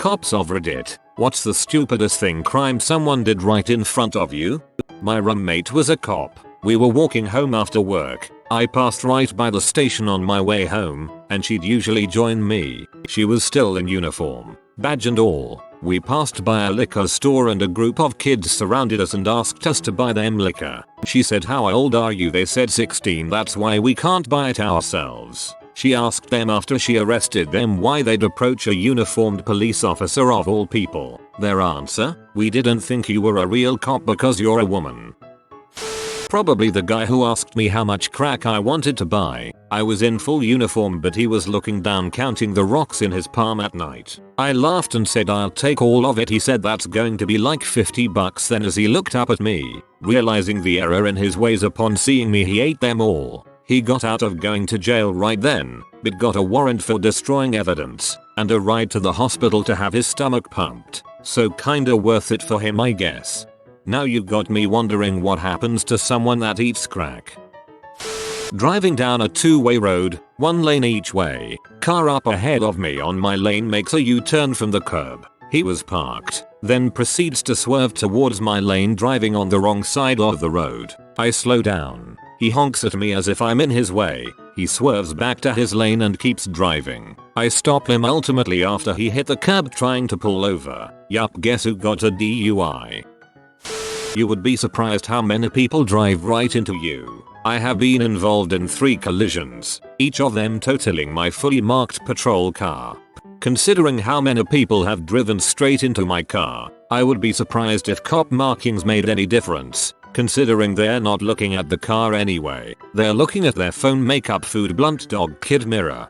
Cops of Reddit, what's the stupidest crime someone did right in front of you? My roommate was a cop. We were walking home after work. I passed right by the station on my way home, and she'd usually join me. She was still in uniform, badge and all. We passed by a liquor store and a group of kids surrounded us and asked us to buy them liquor. She said, "How old are you?" They said 16. "That's why we can't buy it ourselves." She asked them after she arrested them why they'd approach a uniformed police officer of all people. Their answer: "We didn't think you were a real cop because you're a woman." Probably the guy who asked me how much crack I wanted to buy. I was in full uniform but he was looking down counting the rocks in his palm at night. I laughed and said, "I'll take all of it." He said, "That's going to be like $50." Then as he looked up at me, realizing the error in his ways, upon seeing me he ate them all. He got out of going to jail right then, but got a warrant for destroying evidence, and a ride to the hospital to have his stomach pumped. So kinda worth it for him, I guess. Now you got me wondering what happens to someone that eats crack. Driving down a two-way road, one lane each way. Car up ahead of me on my lane makes a U-turn from the curb. He was parked, then proceeds to swerve towards my lane, driving on the wrong side of the road. I slow down. He honks at me as if I'm in his way. He swerves back to his lane and keeps driving. I stop him ultimately after he hit the curb trying to pull over. Yup, guess who got a DUI? You would be surprised how many people drive right into you. I have been involved in 3 collisions, each of them totaling my fully marked patrol car. Considering how many people have driven straight into my car, I would be surprised if cop markings made any difference, considering they're not looking at the car anyway. They're looking at their phone, makeup, food, blunt, dog, kid, mirror.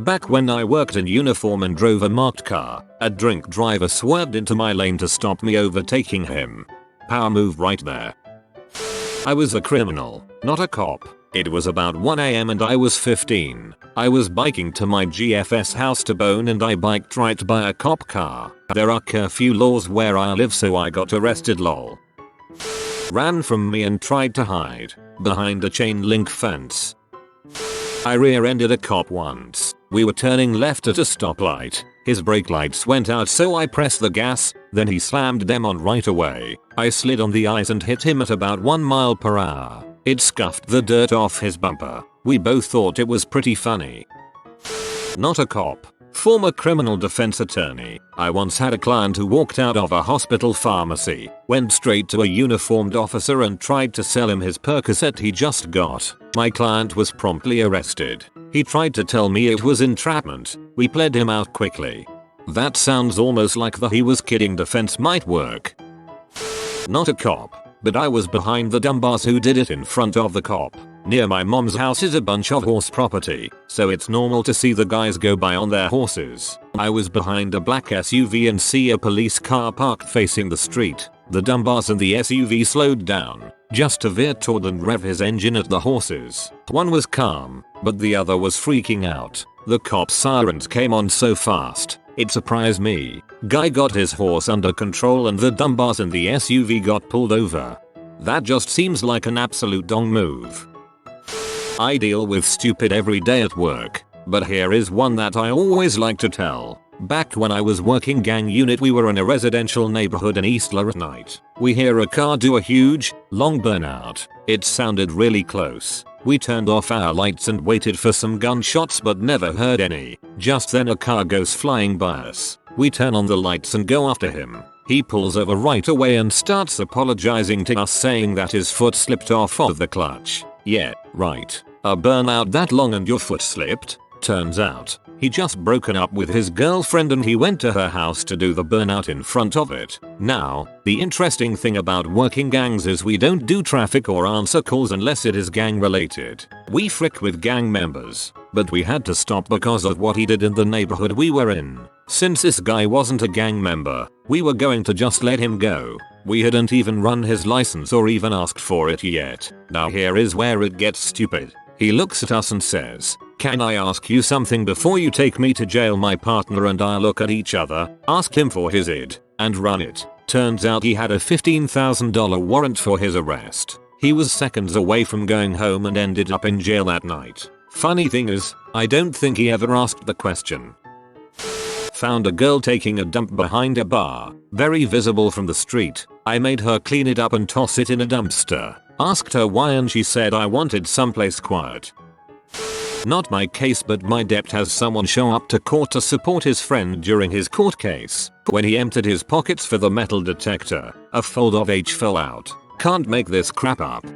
Back when I worked in uniform and drove a marked car, a drink driver swerved into my lane to stop me overtaking him. Power move right there. I was a criminal, not a cop. It was about 1 AM and I was 15. I was biking to my GFS house to bone and I biked right by a cop car. There are curfew laws where I live, so I got arrested, lol. Ran from me and tried to hide behind a chain link fence. I rear-ended a cop once. We were turning left at a stoplight. His brake lights went out, so I pressed the gas, then he slammed them on right away. I slid on the ice and hit him at about 1 mile per hour. It scuffed the dirt off his bumper. We both thought it was pretty funny. Not a cop. Former criminal defense attorney. I once had a client who walked out of a hospital pharmacy, went straight to a uniformed officer and tried to sell him his Percocet he just got. My client was promptly arrested. He tried to tell me it was entrapment. We pled him out quickly. That sounds almost like the "he was kidding" defense might work. Not a cop, but I was behind the dumbass who did it in front of the cop. Near my mom's house is a bunch of horse property, so it's normal to see the guys go by on their horses. I was behind a black SUV and see a police car parked facing the street. The dumbass in the SUV slowed down, just to veer toward and rev his engine at the horses. One was calm, but the other was freaking out. The cop's sirens came on so fast, it surprised me. Guy got his horse under control and the dumbass in the SUV got pulled over. That just seems like an absolute dong move. I deal with stupid every day at work, but here is one that I always like to tell. Back when I was working gang unit, we were in a residential neighborhood in Eastler at night. We hear a car do a huge, long burnout. It sounded really close. We turned off our lights and waited for some gunshots but never heard any. Just then a car goes flying by us. We turn on the lights and go after him. He pulls over right away and starts apologizing to us, saying that his foot slipped off of the clutch. Yeah, right. A burnout that long and your foot slipped? Turns out, he just broken up with his girlfriend and he went to her house to do the burnout in front of it. Now, the interesting thing about working gangs is we don't do traffic or answer calls unless it is gang related. We frick with gang members, but we had to stop because of what he did in the neighborhood we were in. Since this guy wasn't a gang member, we were going to just let him go. We hadn't even run his license or even asked for it yet. Now here is where it gets stupid. He looks at us and says, "Can I ask you something before you take me to jail?" My partner and I look at each other, ask him for his ID, and run it. Turns out he had a $15,000 warrant for his arrest. He was seconds away from going home and ended up in jail that night. Funny thing is, I don't think he ever asked the question. Found a girl taking a dump behind a bar, very visible from the street. I made her clean it up and toss it in a dumpster. Asked her why and she said I wanted someplace quiet. Not my case, but my dept has someone show up to court to support his friend during his court case. When he emptied his pockets for the metal detector, a fold of H fell out. Can't make this crap up.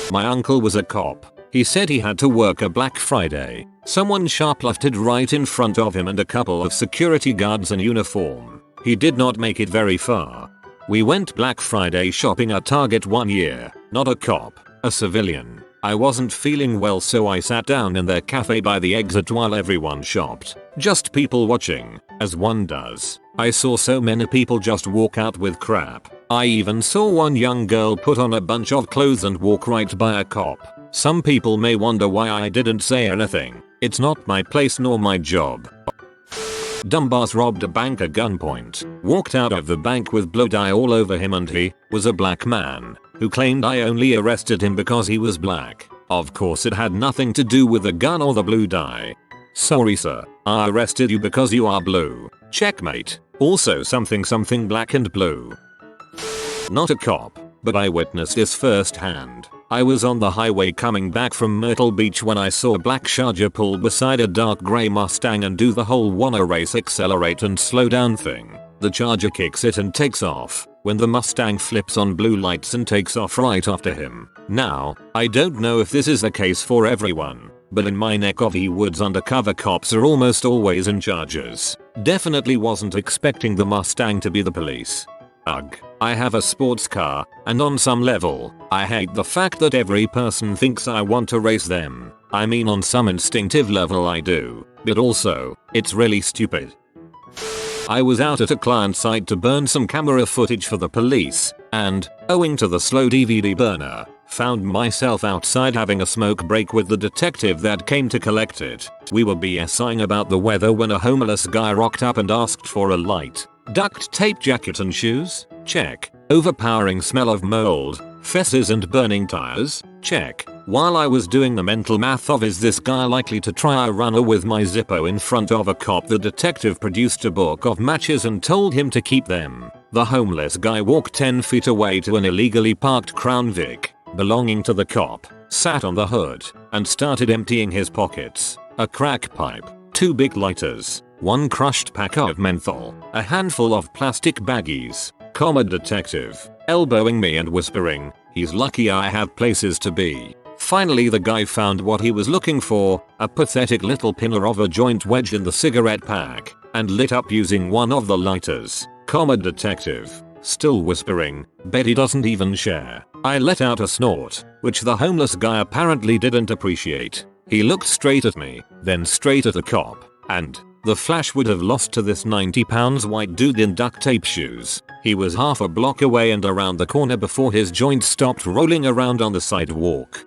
My uncle was a cop. He said he had to work a Black Friday. Someone shoplifted right in front of him and a couple of security guards in uniform. He did not make it very far. We went Black Friday shopping at Target one year. Not a cop, a civilian. I wasn't feeling well, so I sat down in their cafe by the exit while everyone shopped. Just people watching, as one does. I saw so many people just walk out with crap. I even saw one young girl put on a bunch of clothes and walk right by a cop. Some people may wonder why I didn't say anything. It's not my place nor my job. Dumbass robbed a bank at gunpoint, walked out of the bank with blood dye all over him, and he was a black man who claimed I only arrested him because he was black. Of course it had nothing to do with the gun or the blue dye. Sorry sir, I arrested you because you are blue. Checkmate. Also something black and blue. Not a cop, but I witnessed this firsthand. I was on the highway coming back from Myrtle Beach when I saw a black Charger pull beside a dark grey Mustang and do the whole wanna race accelerate and slow down thing. The Charger kicks it and takes off, when the Mustang flips on blue lights and takes off right after him. Now, I don't know if this is the case for everyone, but in my neck of the woods undercover cops are almost always in Chargers. Definitely wasn't expecting the Mustang to be the police. Ugh. I have a sports car, and on some level, I hate the fact that every person thinks I want to race them. I mean, on some instinctive level I do, but also, it's really stupid. I was out at a client site to burn some camera footage for the police, and, owing to the slow DVD burner, found myself outside having a smoke break with the detective that came to collect it. We were BSing about the weather when a homeless guy rocked up and asked for a light. Duct tape jacket and shoes? Check. Overpowering smell of mold, fesses and burning tires? Check. While I was doing the mental math of is this guy likely to try a runner with my Zippo in front of a cop, the detective produced a book of matches and told him to keep them. The homeless guy walked 10 feet away to an illegally parked Crown Vic belonging to the cop, sat on the hood, and started emptying his pockets. A crack pipe, 2 big lighters, 1 crushed pack of menthol, a handful of plastic baggies. Detective, elbowing me and whispering, "He's lucky I have places to be." Finally the guy found what he was looking for, a pathetic little pinner of a joint wedged in the cigarette pack, and lit up using one of the lighters. Detective, still whispering, "Bet he doesn't even share." I let out a snort, which the homeless guy apparently didn't appreciate. He looked straight at me, then straight at the cop, and the flash would have lost to this 90 pounds white dude in duct tape shoes. He was half a block away and around the corner before his joint stopped rolling around on the sidewalk.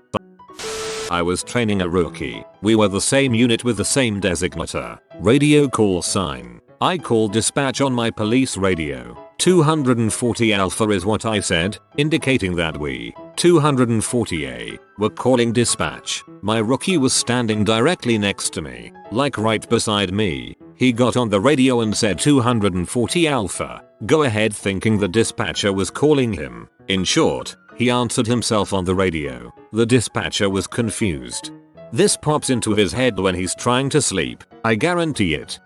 I was training a rookie. We were the same unit with the same designator. Radio call sign. I called dispatch on my police radio. 240 Alpha is what I said, indicating that we, 240A, were calling dispatch. My rookie was standing directly next to me, like right beside me. He got on the radio and said 240 Alpha. Go ahead, thinking the dispatcher was calling him. In short, he answered himself on the radio. The dispatcher was confused. This pops into his head when he's trying to sleep. I guarantee it.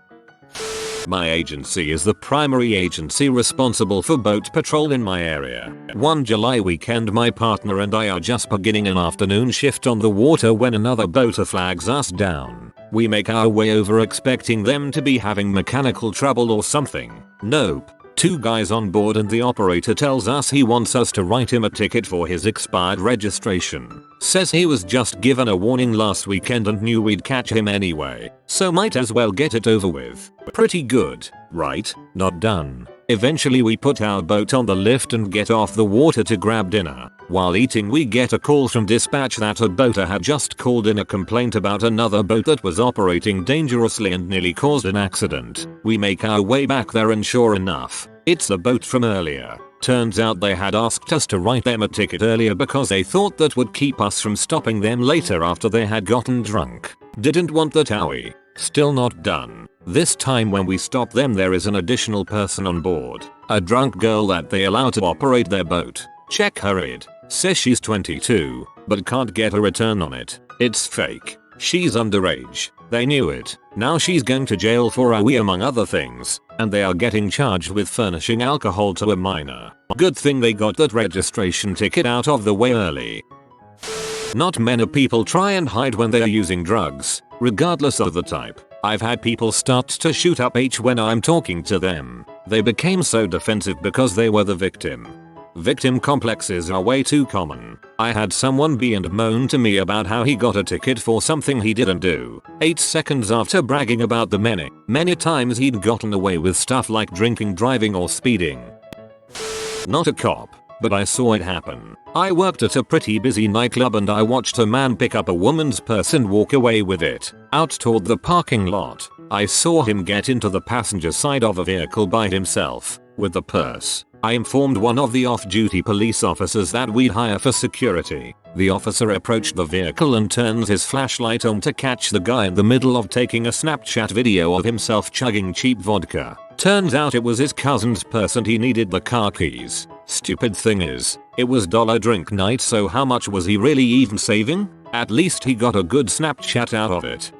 My agency is the primary agency responsible for boat patrol in my area. One July weekend, my partner and I are just beginning an afternoon shift on the water when another boater flags us down. We make our way over expecting them to be having mechanical trouble or something. Nope. 2 guys on board and the operator tells us he wants us to write him a ticket for his expired registration. Says he was just given a warning last weekend and knew we'd catch him anyway, so might as well get it over with. Pretty good, right? Not done. Eventually we put our boat on the lift and get off the water to grab dinner. While eating we get a call from dispatch that a boater had just called in a complaint about another boat that was operating dangerously and nearly caused an accident. We make our way back there and sure enough, it's the boat from earlier. Turns out they had asked us to write them a ticket earlier because they thought that would keep us from stopping them later after they had gotten drunk. Didn't want that, owie. Still not done. This time when we stop them there is an additional person on board. A drunk girl that they allow to operate their boat. Check her ID. Says she's 22, but can't get a return on it. It's fake. She's underage. They knew it. Now she's going to jail for AWE among other things. And they are getting charged with furnishing alcohol to a minor. Good thing they got that registration ticket out of the way early. Not many people try and hide when they are using drugs, regardless of the type. I've had people start to shoot up when I'm talking to them. They became so defensive because they were the victim. Victim complexes are way too common. I had someone be and moan to me about how he got a ticket for something he didn't do. 8 seconds after bragging about the many times he'd gotten away with stuff like drinking, driving or speeding. Not a cop, but I saw it happen. I worked at a pretty busy nightclub and I watched a man pick up a woman's purse and walk away with it, out toward the parking lot. I saw him get into the passenger side of a vehicle by himself, with the purse. I informed one of the off-duty police officers that we'd hire for security. The officer approached the vehicle and turns his flashlight on to catch the guy in the middle of taking a Snapchat video of himself chugging cheap vodka. Turns out it was his cousin's purse and he needed the car keys. Stupid thing is, it was dollar drink night, so how much was he really even saving? At least he got a good Snapchat out of it.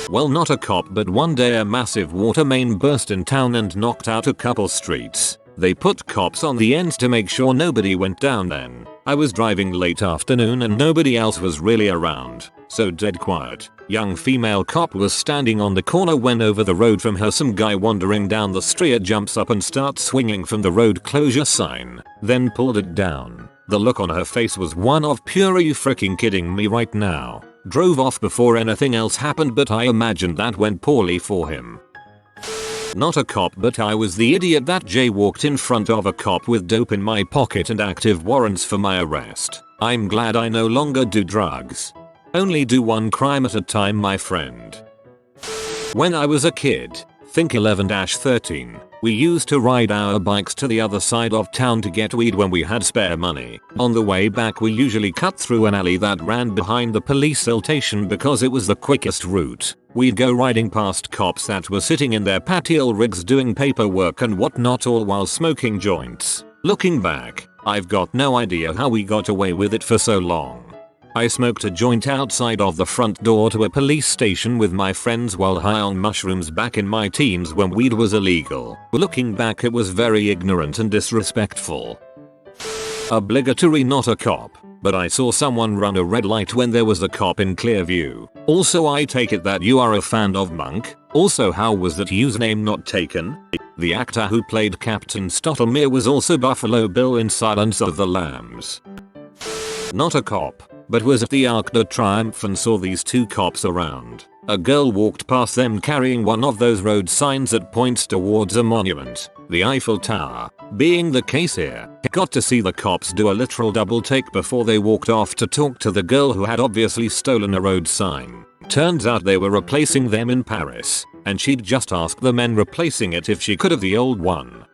Well, not a cop, but one day a massive water main burst in town and knocked out a couple streets. They put cops on the ends to make sure nobody went down then. I was driving late afternoon and nobody else was really around, so dead quiet. Young female cop was standing on the corner when over the road from her some guy wandering down the street jumps up and starts swinging from the road closure sign, then pulled it down. The look on her face was one of pure "are you freaking kidding me right now?" Drove off before anything else happened, but I imagined that went poorly for him. Not a cop, but I was the idiot that jaywalked in front of a cop with dope in my pocket and active warrants for my arrest. I'm glad I no longer do drugs. Only do one crime at a time, my friend. When I was a kid, think 11-13, we used to ride our bikes to the other side of town to get weed when we had spare money. On the way back we usually cut through an alley that ran behind the police station because it was the quickest route. We'd go riding past cops that were sitting in their patio rigs doing paperwork and whatnot, all while smoking joints. Looking back, I've got no idea how we got away with it for so long. I smoked a joint outside of the front door to a police station with my friends while high on mushrooms back in my teens when weed was illegal. Looking back, it was very ignorant and disrespectful. Obligatory, not a cop, but I saw someone run a red light when there was a cop in clear view. Also, I take it that you are a fan of Monk. Also, how was that username not taken? The actor who played Captain Stottlemere was also Buffalo Bill in Silence of the Lambs. Not a cop, but was at the Arc de Triomphe and saw these two cops around. A girl walked past them carrying one of those road signs that points towards a monument, the Eiffel Tower. Being the case here, got to see the cops do a literal double take before they walked off to talk to the girl who had obviously stolen a road sign. Turns out they were replacing them in Paris, and she'd just asked the men replacing it if she could have the old one.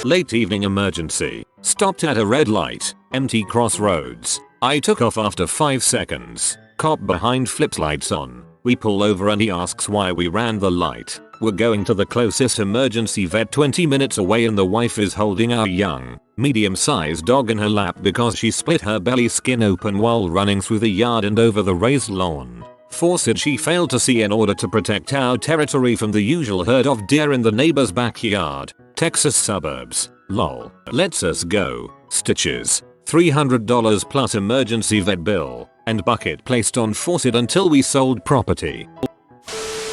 Late evening emergency. Stopped at a red light, empty crossroads. I took off after 5 seconds. Cop behind flips lights on. We pull over and he asks why we ran the light. We're going to the closest emergency vet 20 minutes away and the wife is holding our young, medium-sized dog in her lap because she split her belly skin open while running through the yard and over the raised lawn. Forced she failed to see in order to protect our territory from the usual herd of deer in the neighbor's backyard. Texas suburbs. Lol. Let's us go. Stitches. $300 plus emergency vet bill, and bucket placed on faucet until we sold property.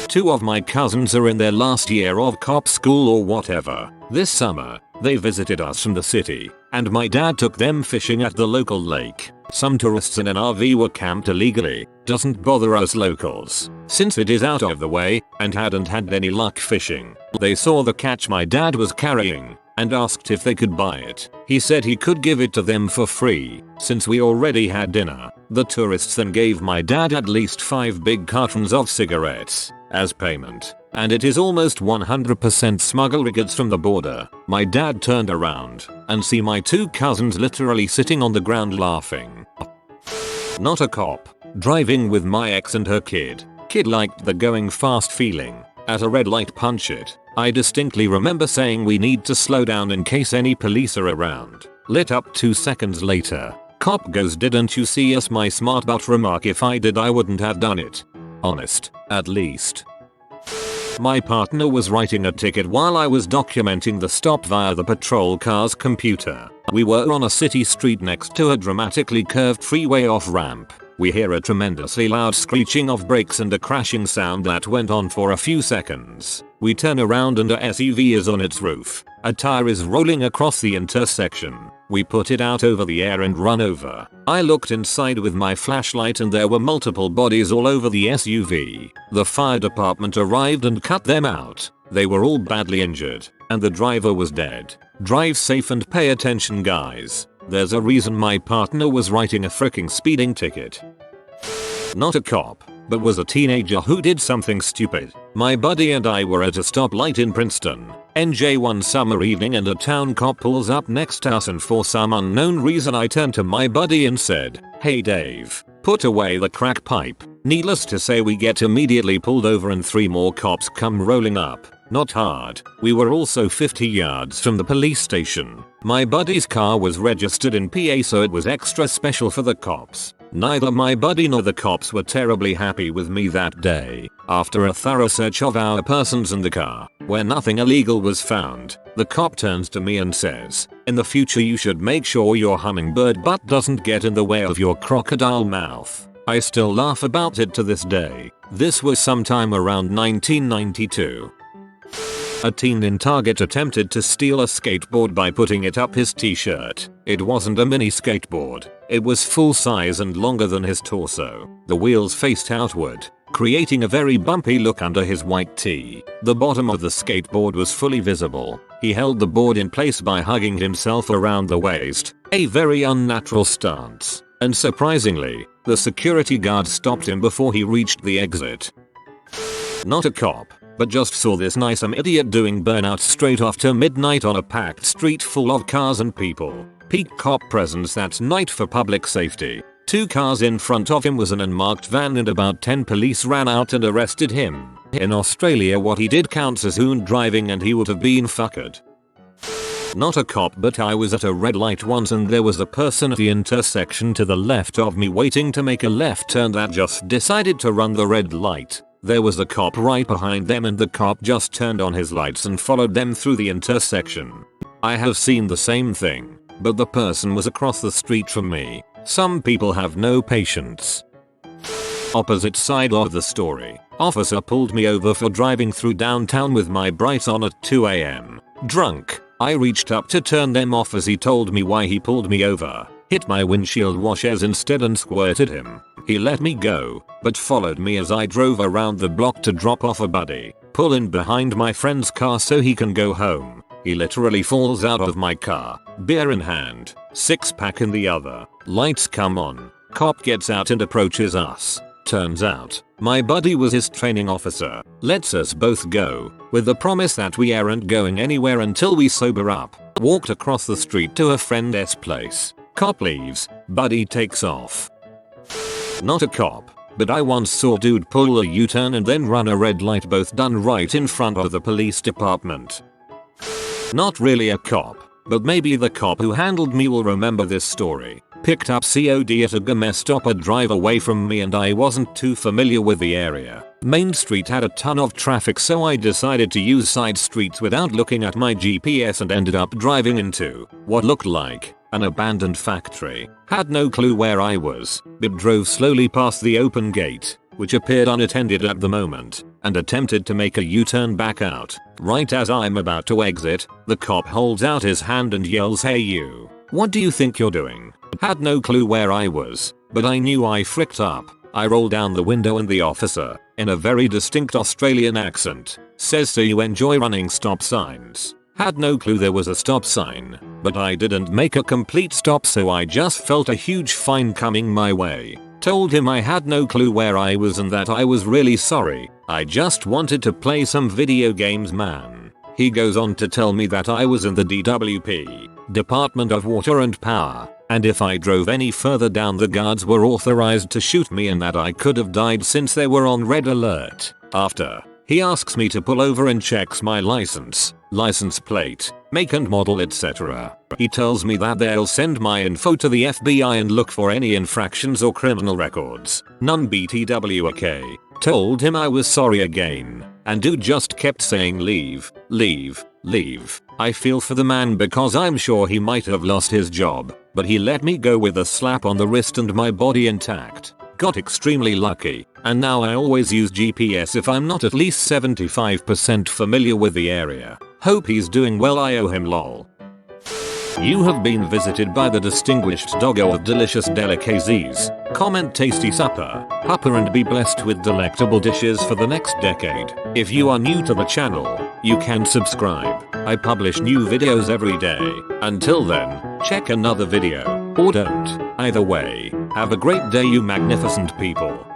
2 of my cousins are in their last year of cop school or whatever. This summer, they visited us from the city, and my dad took them fishing at the local lake. Some tourists in an RV were camped illegally. Doesn't bother us locals, since it is out of the way, and hadn't had any luck fishing. They saw the catch my dad was carrying, and asked if they could buy it. He said he could give it to them for free, since we already had dinner. The tourists then gave my dad at least 5 big cartons of cigarettes as payment, and it is almost 100% smuggled goods from the border. My dad turned around and see my 2 cousins literally sitting on the ground laughing. Not a cop. Driving with my ex and her kid. Kid liked the going fast feeling. At a red light punch it. I distinctly remember saying we need to slow down in case any police are around. Lit up 2 seconds later. Cop goes, didn't you see us? My smart butt remark, if I did I wouldn't have done it. Honest, at least. My partner was writing a ticket while I was documenting the stop via the patrol car's computer. We were on a city street next to a dramatically curved freeway off-ramp. We hear a tremendously loud screeching of brakes and a crashing sound that went on for a few seconds. We turn around and a SUV is on its roof. A tire is rolling across the intersection. We put it out over the air and run over. I looked inside with my flashlight and there were multiple bodies all over the SUV. The fire department arrived and cut them out. They were all badly injured, and the driver was dead. Drive safe and pay attention, guys. There's a reason my partner was writing a freaking speeding ticket. Not a cop, but was a teenager who did something stupid. My buddy and I were at a stoplight in Princeton, NJ, one summer evening, and a town cop pulls up next to us, and for some unknown reason I turned to my buddy and said, "Hey Dave, put away the crack pipe." Needless to say, we get immediately pulled over and 3 more cops come rolling up. Not hard. We were also 50 yards from the police station. My buddy's car was registered in PA, so it was extra special for the cops. Neither my buddy nor the cops were terribly happy with me that day. After a thorough search of our persons and the car, where nothing illegal was found, the cop turns to me and says, "In the future you should make sure your hummingbird butt doesn't get in the way of your crocodile mouth." I still laugh about it to this day. This was sometime around 1992. A teen in Target attempted to steal a skateboard by putting it up his t-shirt. It wasn't a mini skateboard. It was full size and longer than his torso. The wheels faced outward, creating a very bumpy look under his white tee. The bottom of the skateboard was fully visible. He held the board in place by hugging himself around the waist, a very unnatural stance. And surprisingly, the security guard stopped him before he reached the exit. Not a cop, but just saw this nice idiot doing burnout straight after midnight on a packed street full of cars and people. Peak cop presence that night for public safety. 2 cars in front of him was an unmarked van and about 10 police ran out and arrested him. In Australia what he did counts as hoon driving and he would have been fucked. Not a cop, but I was at a red light once and there was a person at the intersection to the left of me waiting to make a left turn that just decided to run the red light. There was a cop right behind them and the cop just turned on his lights and followed them through the intersection. I have seen the same thing, but the person was across the street from me. Some people have no patience. Opposite side of the story. Officer pulled me over for driving through downtown with my brights on at 2 AM. Drunk. I reached up to turn them off as he told me why he pulled me over. Hit my windshield washers instead and squirted him. He let me go, but followed me as I drove around the block to drop off a buddy. Pull in behind my friend's car so he can go home. He literally falls out of my car, beer in hand, 6-pack in the other. Lights come on. Cop gets out and approaches us. Turns out, my buddy was his training officer. Lets us both go, with the promise that we aren't going anywhere until we sober up. Walked across the street to a friend's place. Cop leaves, buddy takes off. Not a cop, but I once saw dude pull a U-turn and then run a red light, both done right in front of the police department. Not really a cop, but maybe the cop who handled me will remember this story. Picked up COD at a game stop a drive away from me and I wasn't too familiar with the area. Main Street had a ton of traffic, so I decided to use side streets without looking at my GPS and ended up driving into what looked like an abandoned factory. Had no clue where I was, but drove slowly past the open gate, which appeared unattended at the moment, and attempted to make a U-turn back out. Right as I'm about to exit, the cop holds out his hand and yells, "Hey you, what do you think you're doing?" Had no clue where I was, but I knew I fricked up. I roll down the window and the officer, in a very distinct Australian accent, says, "So you enjoy running stop signs?" Had no clue there was a stop sign, but I didn't make a complete stop, so I just felt a huge fine coming my way. Told him I had no clue where I was and that I was really sorry. I just wanted to play some video games, man. He goes on to tell me that I was in the DWP, Department of Water and Power, and if I drove any further down the guards were authorized to shoot me and that I could have died since they were on red alert. After, he asks me to pull over and checks my license plate, make and model, etc. He tells me that they'll send my info to the FBI and look for any infractions or criminal records. None BTWK. Told him I was sorry again, and dude just kept saying leave, leave, leave. I feel for the man because I'm sure he might have lost his job, but he let me go with a slap on the wrist and my body intact. Got extremely lucky, and now I always use GPS if I'm not at least 75% familiar with the area. Hope he's doing well, I owe him lol. You have been visited by the distinguished doggo of delicious delicacies. Comment tasty supper, hupper, and be blessed with delectable dishes for the next decade. If you are new to the channel, you can subscribe. I publish new videos every day. Until then, check another video, or don't. Either way, have a great day you magnificent people.